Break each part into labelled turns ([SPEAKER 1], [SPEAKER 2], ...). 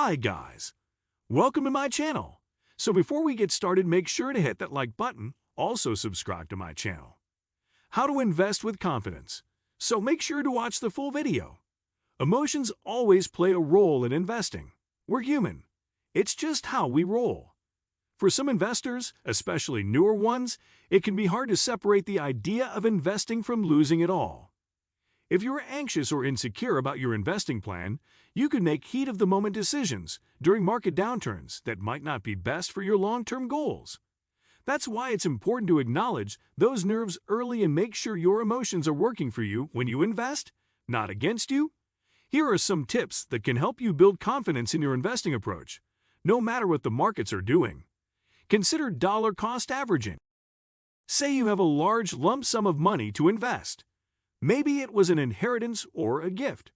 [SPEAKER 1] Hi guys, welcome to my channel. So before we get started, make sure to hit that like button, also subscribe to my channel. How to invest with confidence. So make sure to watch the full video. Emotions always play a role in investing. We're human. It's just how we roll. For some investors, especially newer ones, it can be hard to separate the idea of investing from losing it all. If you're anxious or insecure about your investing plan, you could make heat-of-the-moment decisions during market downturns that might not be best for your long-term goals. That's why it's important to acknowledge those nerves early and make sure your emotions are working for you when you invest, not against you. Here are some tips that can help you build confidence in your investing approach, no matter what the markets are doing. Consider dollar cost averaging. Say you have a large lump sum of money to invest. Maybe it was an inheritance or a gift.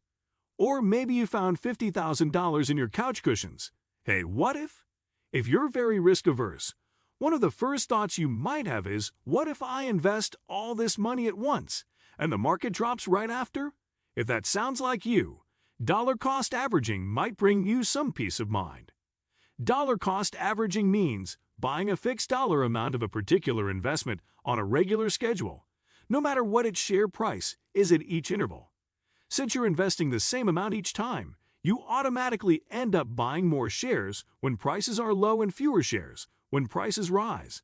[SPEAKER 1] Or maybe you found $50,000 in your couch cushions. Hey, what if? If you're very risk-averse, one of the first thoughts you might have is, what if I invest all this money at once and the market drops right after? If that sounds like you, dollar cost averaging might bring you some peace of mind. Dollar cost averaging means buying a fixed dollar amount of a particular investment on a regular schedule, no matter what its share price is at each interval. Since you're investing the same amount each time, you automatically end up buying more shares when prices are low and fewer shares when prices rise.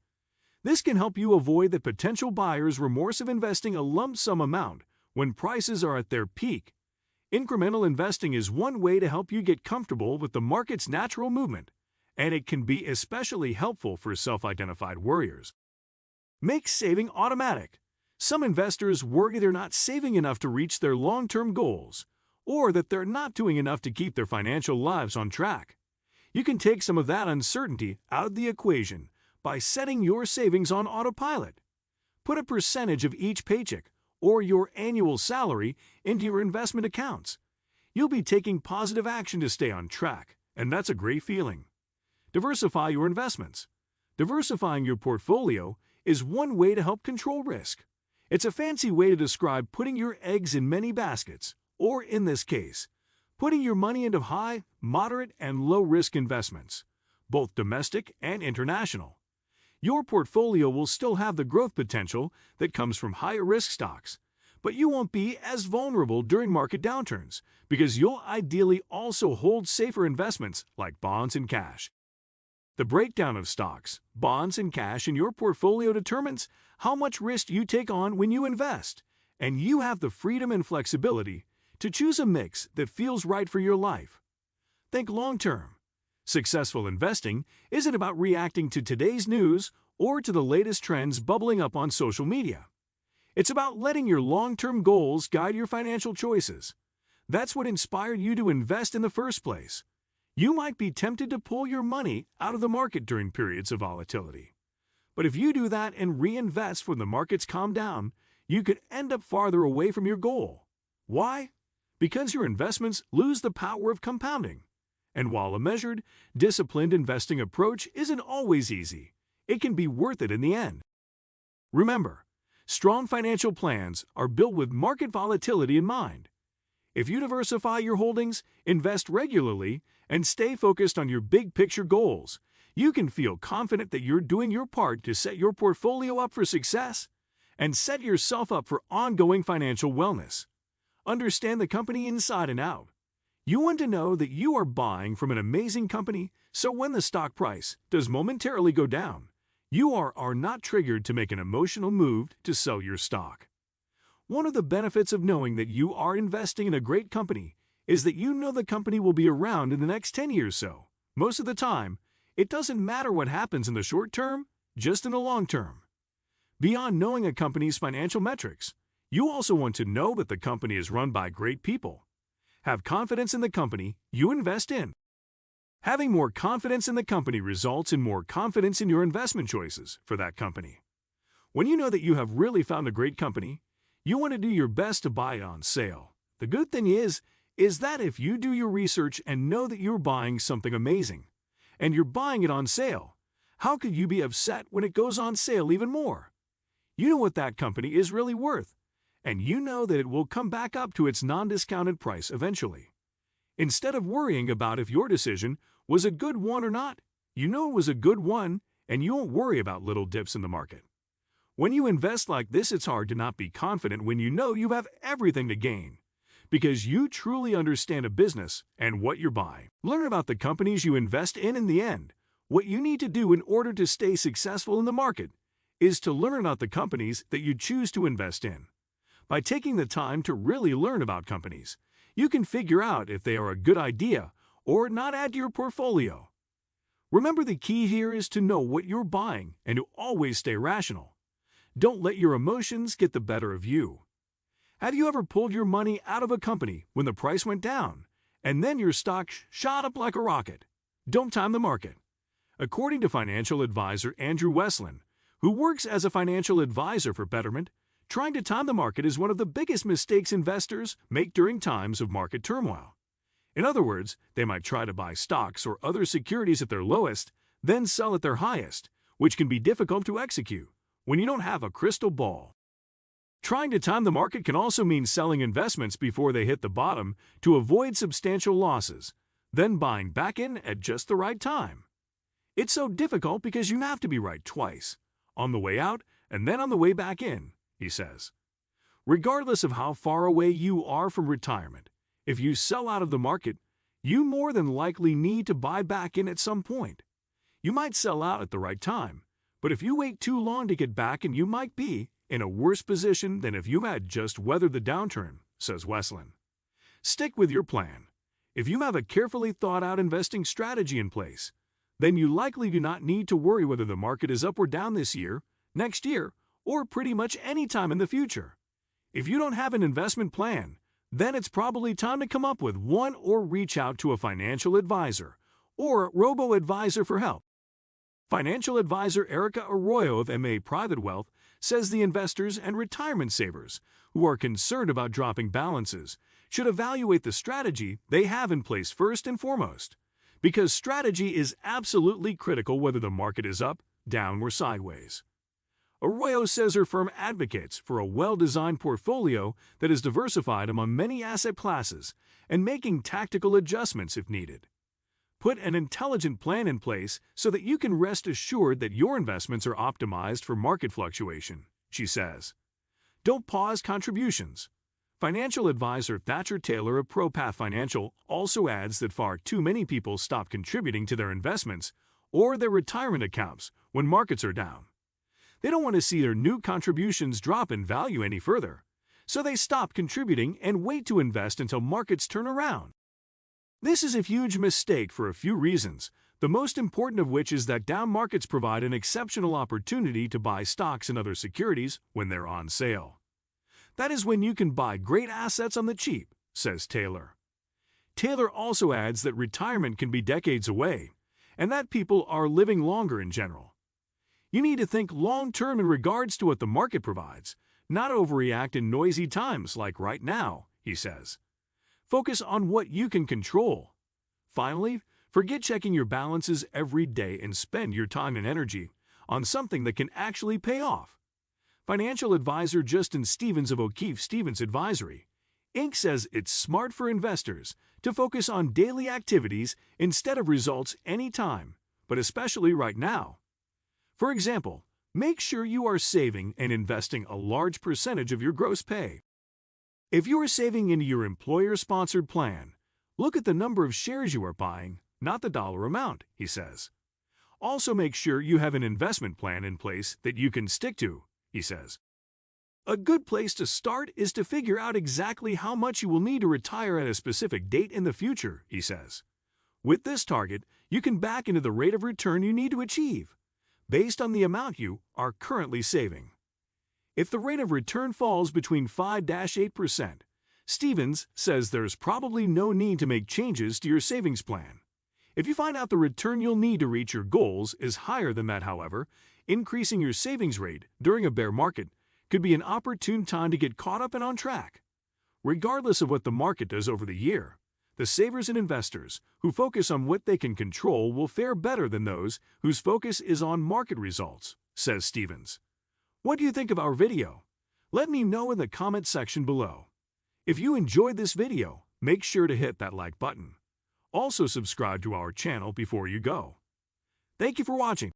[SPEAKER 1] This can help you avoid the potential buyer's remorse of investing a lump sum amount when prices are at their peak. Incremental investing is one way to help you get comfortable with the market's natural movement, and it can be especially helpful for self-identified worriers. Make saving automatic. Some investors worry they're not saving enough to reach their long-term goals, or that they're not doing enough to keep their financial lives on track. You can take some of that uncertainty out of the equation by setting your savings on autopilot. Put a percentage of each paycheck or your annual salary into your investment accounts. You'll be taking positive action to stay on track, and that's a great feeling. Diversify your investments. Diversifying your portfolio is one way to help control risk. It's a fancy way to describe putting your eggs in many baskets, or in this case, putting your money into high, moderate, and low-risk investments, both domestic and international. Your portfolio will still have the growth potential that comes from higher-risk stocks, but you won't be as vulnerable during market downturns because you'll ideally also hold safer investments like bonds and cash. The breakdown of stocks, bonds, and cash in your portfolio determines how much risk you take on when you invest, and you have the freedom and flexibility to choose a mix that feels right for your life. Think long-term. Successful investing isn't about reacting to today's news or to the latest trends bubbling up on social media. It's about letting your long-term goals guide your financial choices. That's what inspired you to invest in the first place. You might be tempted to pull your money out of the market during periods of volatility. But if you do that and reinvest when the markets calm down, you could end up farther away from your goal. Why? Because your investments lose the power of compounding. And while a measured, disciplined investing approach isn't always easy, it can be worth it in the end. Remember, strong financial plans are built with market volatility in mind. If you diversify your holdings, invest regularly, and stay focused on your big-picture goals, you can feel confident that you're doing your part to set your portfolio up for success and set yourself up for ongoing financial wellness. Understand the company inside and out. You want to know that you are buying from an amazing company, so when the stock price does momentarily go down, you are not triggered to make an emotional move to sell your stock. One of the benefits of knowing that you are investing in a great company is that you know the company will be around in the next 10 years so. Most of the time, it doesn't matter what happens in the short term, just in the long term. Beyond knowing a company's financial metrics, you also want to know that the company is run by great people. Have confidence in the company you invest in. Having more confidence in the company results in more confidence in your investment choices for that company. When you know that you have really found a great company, you want to do your best to buy it on sale. The good thing is that if you do your research and know that you're buying something amazing, and you're buying it on sale, how could you be upset when it goes on sale even more? You know what that company is really worth, and you know that it will come back up to its non-discounted price eventually. Instead of worrying about if your decision was a good one or not, you know it was a good one and you won't worry about little dips in the market. When you invest like this, it's hard to not be confident when you know you have everything to gain, because you truly understand a business and what you're buying. Learn about the companies you invest in the end. What you need to do in order to stay successful in the market is to learn about the companies that you choose to invest in. By taking the time to really learn about companies, you can figure out if they are a good idea or not add to your portfolio. Remember, the key here is to know what you're buying and to always stay rational. Don't let your emotions get the better of you. Have you ever pulled your money out of a company when the price went down, and then your stock shot up like a rocket? Don't time the market. According to financial advisor Andrew Westlin, who works as a financial advisor for Betterment, trying to time the market is one of the biggest mistakes investors make during times of market turmoil. In other words, they might try to buy stocks or other securities at their lowest, then sell at their highest, which can be difficult to execute when you don't have a crystal ball. Trying to time the market can also mean selling investments before they hit the bottom to avoid substantial losses, then buying back in at just the right time. It's so difficult because you have to be right twice, on the way out and then on the way back in, he says. Regardless of how far away you are from retirement, if you sell out of the market, you more than likely need to buy back in at some point. You might sell out at the right time, but if you wait too long to get back in, you might be in a worse position than if you had just weathered the downturn, says Westlin. Stick with your plan. If you have a carefully thought-out investing strategy in place, then you likely do not need to worry whether the market is up or down this year, next year, or pretty much any time in the future. If you don't have an investment plan, then it's probably time to come up with one or reach out to a financial advisor or robo-advisor for help. Financial advisor Erica Arroyo of MA Private Wealth says the investors and retirement savers who are concerned about dropping balances should evaluate the strategy they have in place first and foremost, because strategy is absolutely critical whether the market is up, down, or sideways. Arroyo says her firm advocates for a well-designed portfolio that is diversified among many asset classes and making tactical adjustments if needed. Put an intelligent plan in place so that you can rest assured that your investments are optimized for market fluctuation, she says. Don't pause contributions. Financial advisor Thatcher Taylor of ProPath Financial also adds that far too many people stop contributing to their investments or their retirement accounts when markets are down. They don't want to see their new contributions drop in value any further, so they stop contributing and wait to invest until markets turn around. This is a huge mistake for a few reasons, the most important of which is that down markets provide an exceptional opportunity to buy stocks and other securities when they're on sale. That is when you can buy great assets on the cheap, says Taylor. Taylor also adds that retirement can be decades away, and that people are living longer in general. You need to think long-term in regards to what the market provides, not overreact in noisy times like right now, he says. Focus on what you can control. Finally, forget checking your balances every day and spend your time and energy on something that can actually pay off. Financial advisor Justin Stevens of O'Keefe Stevens Advisory, Inc. says it's smart for investors to focus on daily activities instead of results anytime, but especially right now. For example, make sure you are saving and investing a large percentage of your gross pay. If you are saving into your employer-sponsored plan, look at the number of shares you are buying, not the dollar amount, he says. Also make sure you have an investment plan in place that you can stick to, he says. A good place to start is to figure out exactly how much you will need to retire at a specific date in the future, he says. With this target, you can back into the rate of return you need to achieve, based on the amount you are currently saving. If the rate of return falls between 5–8%, Stevens says there's probably no need to make changes to your savings plan. If you find out the return you'll need to reach your goals is higher than that, however, increasing your savings rate during a bear market could be an opportune time to get caught up and on track. Regardless of what the market does over the year, the savers and investors who focus on what they can control will fare better than those whose focus is on market results, says Stevens. What do you think of our video? Let me know in the comment section below. If you enjoyed this video, make sure to hit that like button. Also subscribe to our channel before you go. Thank you for watching.